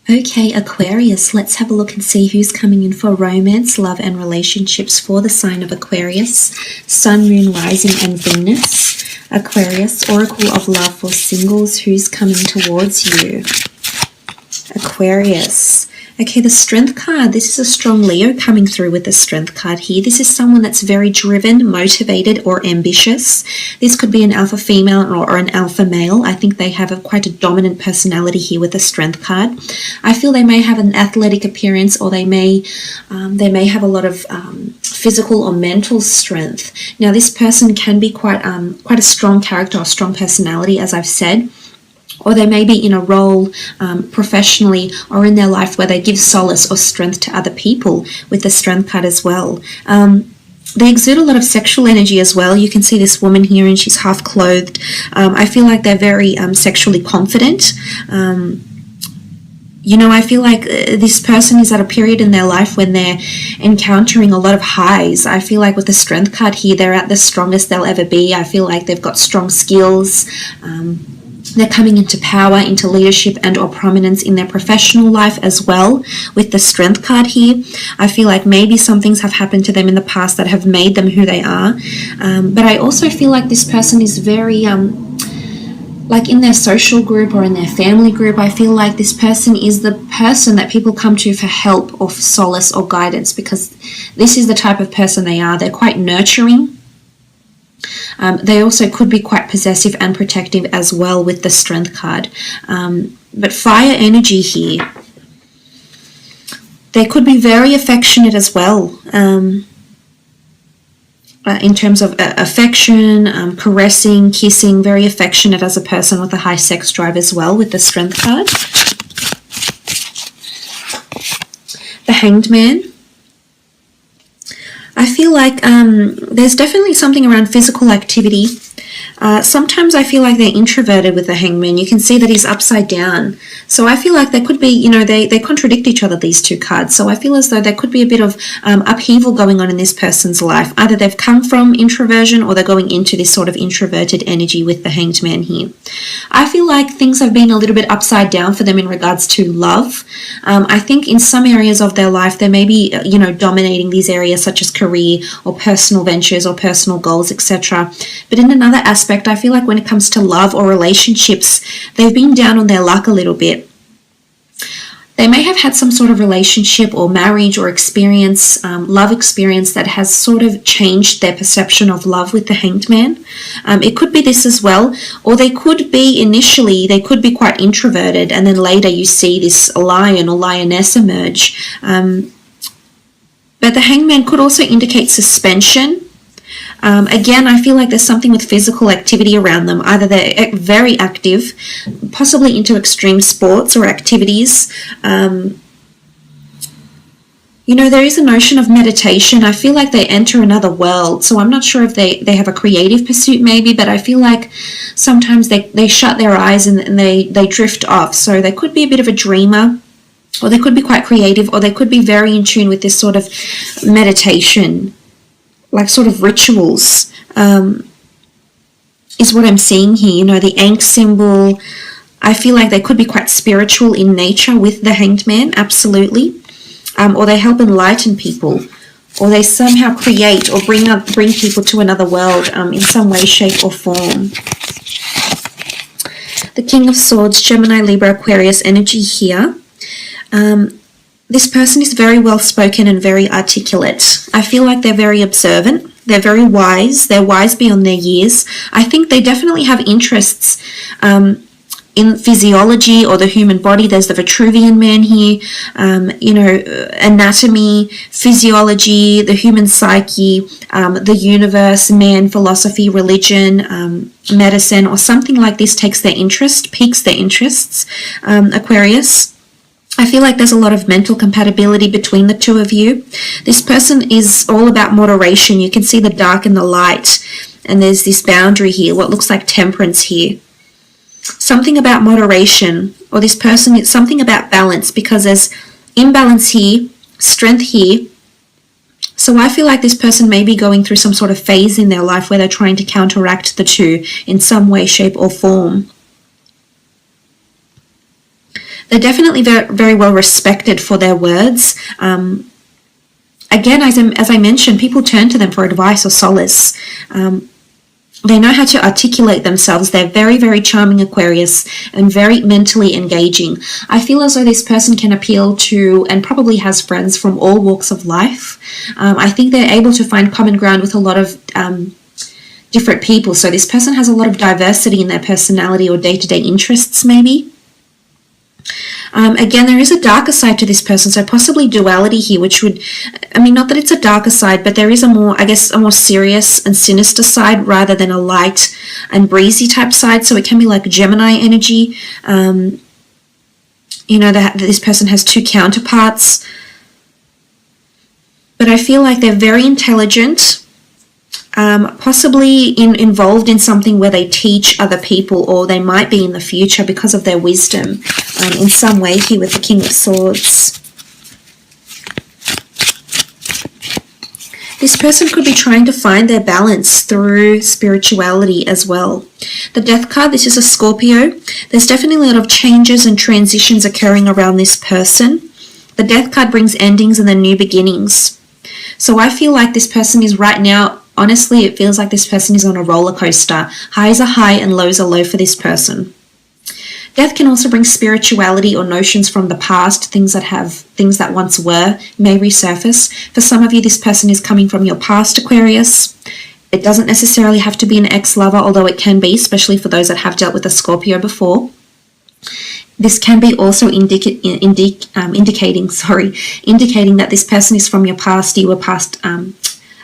Okay, Aquarius, let's have a look and see who's coming in for romance, love, and relationships for the sign of Aquarius. Sun, Moon, Rising, and Venus. Aquarius, Oracle of Love for singles, who's coming towards you? Aquarius. Okay, the Strength card. This is a strong Leo coming through with the Strength card here. This is someone that's very driven, motivated, or ambitious. This could be an alpha female or an alpha male. I think they have quite a dominant personality here with the Strength card. I feel they may have an athletic appearance, or they may have a lot of physical or mental strength. Now, this person can be quite a strong character or strong personality, as I've said. Or they may be in a role professionally or in their life where they give solace or strength to other people with the Strength card as well. They exude a lot of sexual energy as well. You can see this woman here and she's half clothed. I feel like they're very sexually confident. I feel like this person is at a period in their life when they're encountering a lot of highs. I feel like with the Strength card here, they're at the strongest they'll ever be. I feel like they've got strong skills. They're coming into power, into leadership and or prominence in their professional life as well with the Strength card here. I feel like maybe some things have happened to them in the past that have made them who they are. But I also feel like this person is very, like in their social group or in their family group, I feel like this person is the person that people come to for help or for solace or guidance, because this is the type of person they are. They're quite nurturing. They also could be quite possessive and protective as well with the Strength card. But fire energy here. They could be very affectionate as well. In terms of affection, caressing, kissing, very affectionate as a person with a high sex drive as well with the Strength card. The Hanged Man. I feel like there's definitely something around physical activity. Sometimes I feel like they're introverted with the Hangman. You can see that he's upside down. So I feel like there could be, they contradict each other, these two cards. So I feel as though there could be a bit of upheaval going on in this person's life. Either they've come from introversion or they're going into this sort of introverted energy with the Hanged Man here. I feel like things have been a little bit upside down for them in regards to love. I think in some areas of their life, they may be, dominating these areas such as career or personal ventures or personal goals, etc. But in another aspect, I feel like when it comes to love or relationships, they've been down on their luck a little bit. They may have had some sort of relationship or marriage or experience, love experience that has sort of changed their perception of love with the Hanged Man. It could be this as well, or they could be initially, they could be quite introverted, and then later you see this lion or lioness emerge. But the Hanged Man could also indicate suspension. Again, I feel like there's something with physical activity around them. Either they're very active, possibly into extreme sports or activities. There is a notion of meditation. I feel like they enter another world. So I'm not sure if they have a creative pursuit maybe, but I feel like sometimes they shut their eyes and they drift off. So they could be a bit of a dreamer, or they could be quite creative, or they could be very in tune with this sort of meditation, like sort of rituals, is what I'm seeing here. The Ankh symbol, I feel like they could be quite spiritual in nature with the Hanged Man, absolutely. Or they help enlighten people, or they somehow create or bring people to another world in some way, shape or form. The King of Swords, Gemini, Libra, Aquarius energy here. This person is very well spoken and very articulate. I feel like they're very observant. They're very wise. They're wise beyond their years. I think they definitely have interests in physiology or the human body. There's the Vitruvian Man here, anatomy, physiology, the human psyche, the universe, man, philosophy, religion, medicine, or something like this takes their interest, piques their interests. Aquarius. I feel like there's a lot of mental compatibility between the two of you. This person is all about moderation. You can see the dark and the light, and there's this boundary here, what looks like temperance here. Something about moderation, or this person, it's something about balance, because there's imbalance here, strength here. So I feel like this person may be going through some sort of phase in their life where they're trying to counteract the two in some way, shape or form. They're definitely very, very well respected for their words. Again, as I mentioned, people turn to them for advice or solace. They know how to articulate themselves. They're very, very charming Aquarius and very mentally engaging. I feel as though this person can appeal to and probably has friends from all walks of life. I think they're able to find common ground with a lot of different people. So this person has a lot of diversity in their personality or day-to-day interests maybe. Again, there is a darker side to this person, so possibly duality here, which would, I mean, not that it's a darker side, but there is a more, I guess, a more serious and sinister side rather than a light and breezy type side. So it can be like Gemini energy. You know, that this person has two counterparts. But I feel like they're very intelligent. Possibly involved in something where they teach other people, or they might be in the future because of their wisdom in some way here with the King of Swords. This person could be trying to find their balance through spirituality as well. The Death card, this is a Scorpio. There's definitely a lot of changes and transitions occurring around this person. The Death card brings endings and then new beginnings. So I feel like this person is right now, honestly, it feels like this person is on a roller coaster. Highs are high and lows are low for this person. Death can also bring spirituality or notions from the past, things that once were, may resurface. For some of you, this person is coming from your past, Aquarius. It doesn't necessarily have to be an ex-lover, although it can be, especially for those that have dealt with a Scorpio before. This can be also indicating that this person is from your past. You were past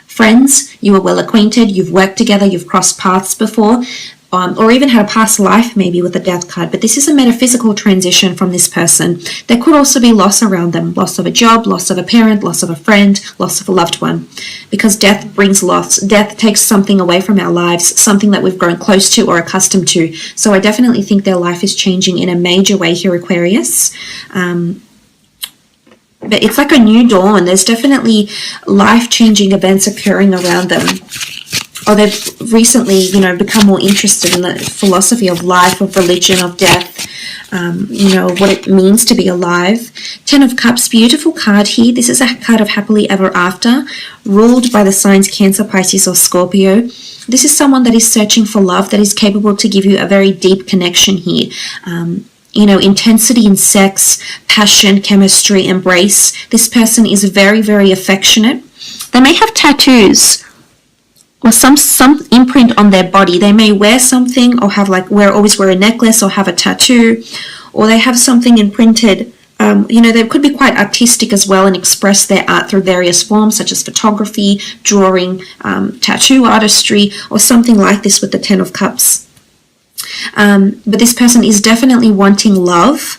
friends, you were well acquainted, you've worked together, you've crossed paths before, or even had a past life maybe with the Death card. But this is a metaphysical transition from this person. There could also be loss around them, loss of a job, loss of a parent, loss of a friend, loss of a loved one, because death brings loss. Death takes something away from our lives, something that we've grown close to or accustomed to. So I definitely think their life is changing in a major way here, Aquarius. But it's like a new dawn. There's definitely life-changing events occurring around them. Or they've recently, you know, become more interested in the philosophy of life, of religion, of death, you know, what it means to be alive. 10 of Cups, beautiful card here. This is a card of happily ever after, ruled by the signs Cancer, Pisces, or Scorpio. This is someone that is searching for love, that is capable to give you a very deep connection here. You know, intensity in sex, passion, chemistry, embrace. This person is very, very affectionate. They may have tattoos or some imprint on their body. They may wear something or have always wear a necklace or have a tattoo, or they have something imprinted. You know, they could be quite artistic as well and express their art through various forms such as photography, drawing, tattoo artistry, or something like this with the 10 of Cups. But this person is definitely wanting love.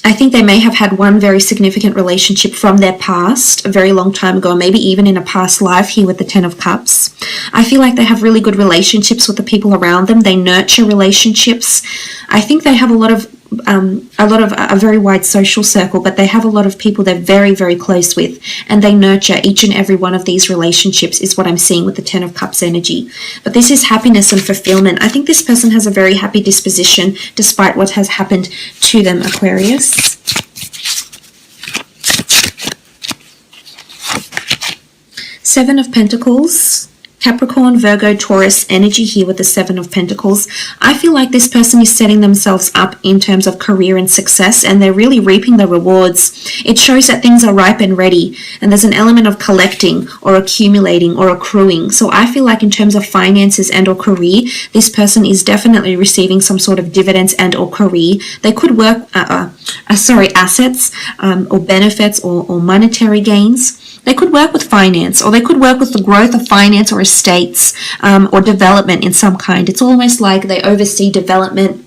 I think they may have had one very significant relationship from their past a very long time ago, maybe even in a past life here with the 10 of Cups. I feel like they have really good relationships with the people around them. They nurture relationships. I think they have a very wide social circle, but they have a lot of people they're very, very close with, and they nurture each and every one of these relationships is what I'm seeing with the 10 of Cups energy. But this is happiness and fulfillment. I think this person has a very happy disposition despite what has happened to them, Aquarius. Seven of Pentacles. Capricorn, Virgo, Taurus energy here with the 7 of Pentacles. I feel like this person is setting themselves up in terms of career and success, and they're really reaping the rewards. It shows that things are ripe and ready, and there's an element of collecting or accumulating or accruing. So I feel like in terms of finances and or career, this person is definitely receiving some sort of dividends and or career. They could work, assets or benefits or monetary gains. They could work with finance, or they could work with the growth of finance or estates or development in some kind. It's almost like they oversee development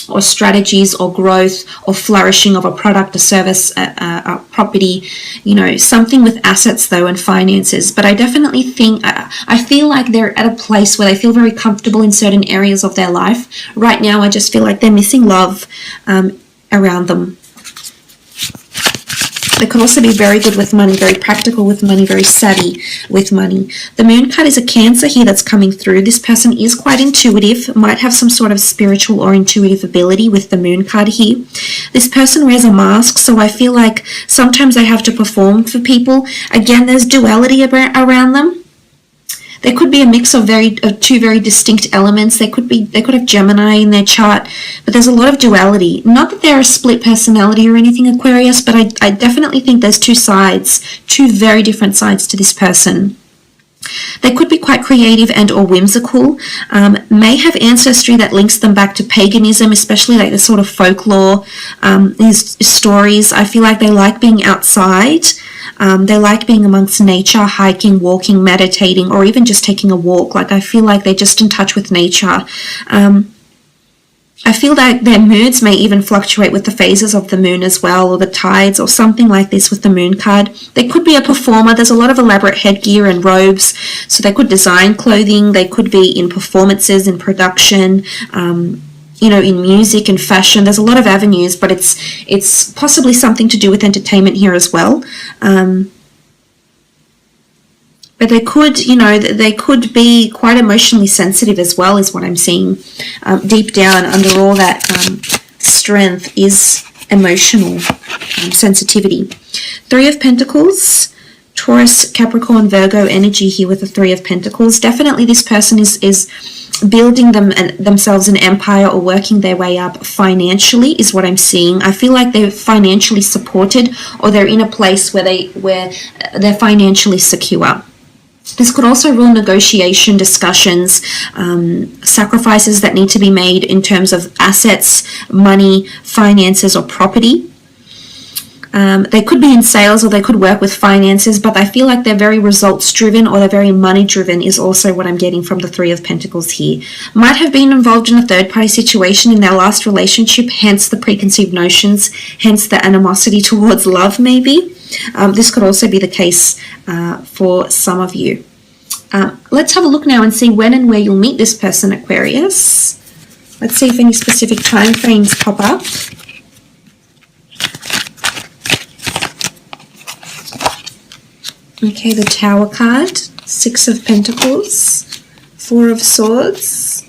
or strategies or growth or flourishing of a product, a service, a property, you know, something with assets though and finances. But I definitely think, I feel like they're at a place where they feel very comfortable in certain areas of their life. Right now, I just feel like they're missing love around them. They could also be very good with money, very practical with money, very savvy with money. The moon card is a Cancer here that's coming through. This person is quite intuitive, might have some sort of spiritual or intuitive ability with the moon card here. This person wears a mask, so I feel like sometimes they have to perform for people. Again, there's duality around them. They could be a mix of two very distinct elements. They could have Gemini in their chart, but there's a lot of duality. Not that they're a split personality or anything, Aquarius, but I definitely think there's two sides, two very different sides to this person. They could be quite creative and or whimsical, may have ancestry that links them back to paganism, especially like the sort of folklore, these stories. I feel like they like being outside. They like being amongst nature, hiking, walking, meditating, or even just taking a walk. Like I feel like they're just in touch with nature. I feel that their moods may even fluctuate with the phases of the moon as well, or the tides, or something like this with the moon card. They could be a performer. There's a lot of elaborate headgear and robes, so they could design clothing. They could be in performances, in production, you know, in music and fashion. There's a lot of avenues, but it's possibly something to do with entertainment here as well. But they could, you know, they could be quite emotionally sensitive as well, is what I'm seeing. Deep down, under all that strength, is emotional sensitivity. Three of Pentacles, Taurus, Capricorn, Virgo energy here with the Three of Pentacles. Definitely this person is building themselves an empire or working their way up financially, is what I'm seeing. I feel like they're financially supported, or they're in a place where they're financially secure. This could also rule negotiation, discussions, sacrifices that need to be made in terms of assets, money, finances, or property. They could be in sales, or they could work with finances, but I feel like they're very results driven, or they're very money driven, is also what I'm getting from the Three of Pentacles here. Might have been involved in a third party situation in their last relationship, hence the preconceived notions, hence the animosity towards love maybe. This could also be the case for some of you. Let's have a look now and see when and where you'll meet this person, Aquarius. Let's see if any specific time frames pop up. Okay, the Tower card, Six of Pentacles, Four of Swords,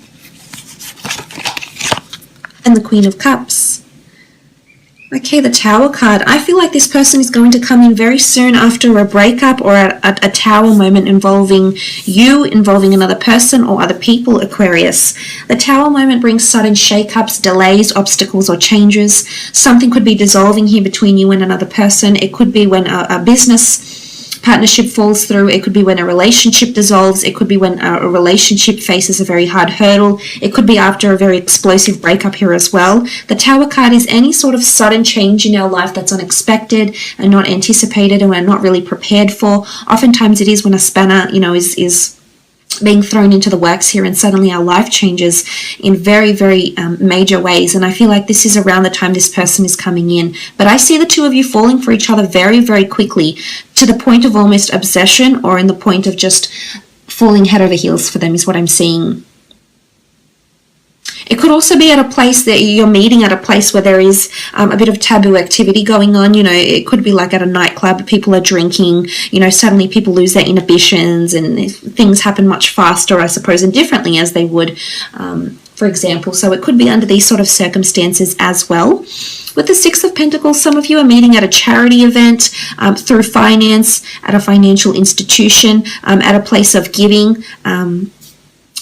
and the Queen of Cups. Okay, the Tower card. I feel like this person is going to come in very soon after a breakup, or a Tower moment involving you, involving another person or other people, Aquarius. The Tower moment brings sudden shake-ups, delays, obstacles, or changes. Something could be dissolving here between you and another person. It could be when a business partnership falls through. It could be when a relationship dissolves. It could be when a relationship faces a very hard hurdle. It could be after a very explosive breakup here as well. The Tower card is any sort of sudden change in our life that's unexpected and not anticipated, and we're not really prepared for. Oftentimes it is when a spanner, you know, is being thrown into the works here, and suddenly our life changes in very, very major ways. And I feel like this is around the time this person is coming in. But I see the two of you falling for each other very, very quickly, to the point of almost obsession, or in the point of just falling head over heels for them, is what I'm seeing. It could also be at a place that you're meeting at a place where there is a bit of taboo activity going on. You know, it could be like at a nightclub, people are drinking, you know, suddenly people lose their inhibitions and things happen much faster, I suppose, and differently as they would, for example. So it could be under these sort of circumstances as well. With the Six of Pentacles, some of you are meeting at a charity event, through finance, at a financial institution, at a place of giving,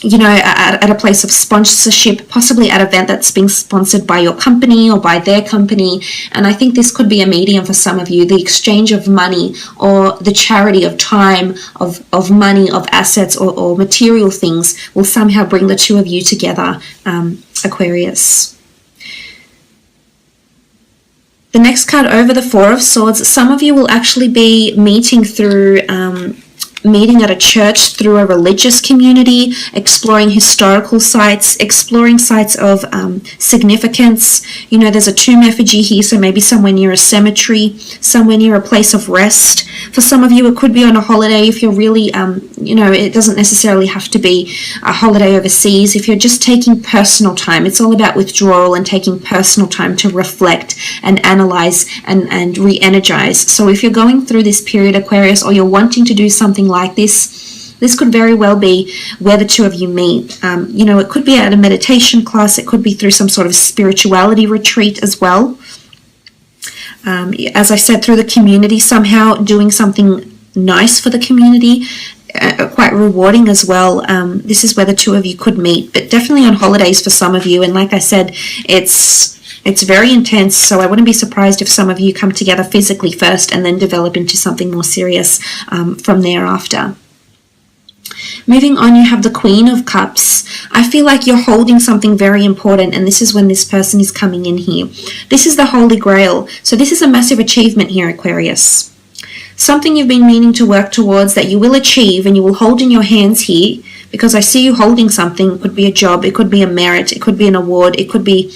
you know, at a place of sponsorship, possibly at an event that's being sponsored by your company or by their company. And I think this could be a medium for some of you, the exchange of money, or the charity of time, of money, of assets, or material things will somehow bring the two of you together, Aquarius. The next card over, the Four of Swords, some of you will actually be meeting through meeting at a church through a religious community, exploring historical sites, exploring sites of significance. You know, there's a tomb effigy here, so maybe somewhere near a cemetery, somewhere near a place of rest. For some of you, it could be on a holiday if you're really, you know, it doesn't necessarily have to be a holiday overseas. If you're just taking personal time, it's all about withdrawal and taking personal time to reflect and analyze and re-energize. So if you're going through this period, Aquarius, or you're wanting to do something like this could very well be where the two of you meet. You know, it could be at a meditation class, it could be through some sort of spirituality retreat as well. As I said, through the community, somehow doing something nice for the community, quite rewarding as well. This is where the two of you could meet, but definitely on holidays for some of you. And like I said, it's very intense, so I wouldn't be surprised if some of you come together physically first and then develop into something more serious from thereafter. Moving on, you have the Queen of Cups. I feel like you're holding something very important, and this is when this person is coming in here. This is the Holy Grail. So this is a massive achievement here, Aquarius. Something you've been meaning to work towards that you will achieve and you will hold in your hands here, because I see you holding something. It could be a job, it could be a merit, it could be an award, it could be,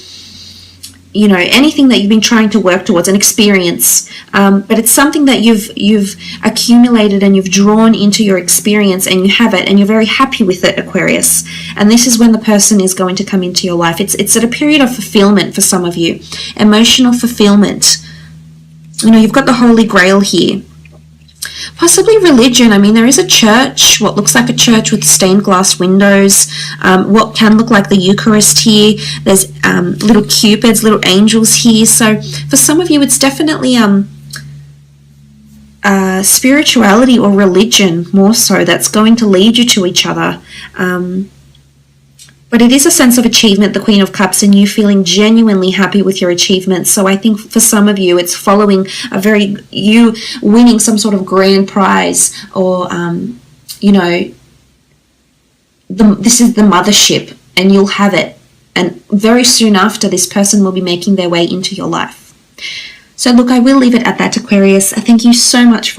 you know, anything that you've been trying to work towards, an experience, but it's something that you've accumulated and you've drawn into your experience, and you have it and you're very happy with it, Aquarius. And this is when the person is going to come into your life. It's at a period of fulfillment for some of you, emotional fulfillment. You know, you've got the Holy Grail here. Possibly religion. I mean, there is a church, what looks like a church with stained glass windows, what can look like the Eucharist here. There's little cupids, little angels here. So for some of you, it's definitely spirituality or religion more so that's going to lead you to each other. But it is a sense of achievement, the Queen of Cups, and you feeling genuinely happy with your achievements. So I think for some of you, it's following you winning some sort of grand prize, or, you know, this is the mothership, and you'll have it. And very soon after, this person will be making their way into your life. So look, I will leave it at that, Aquarius. Thank you so much for watching.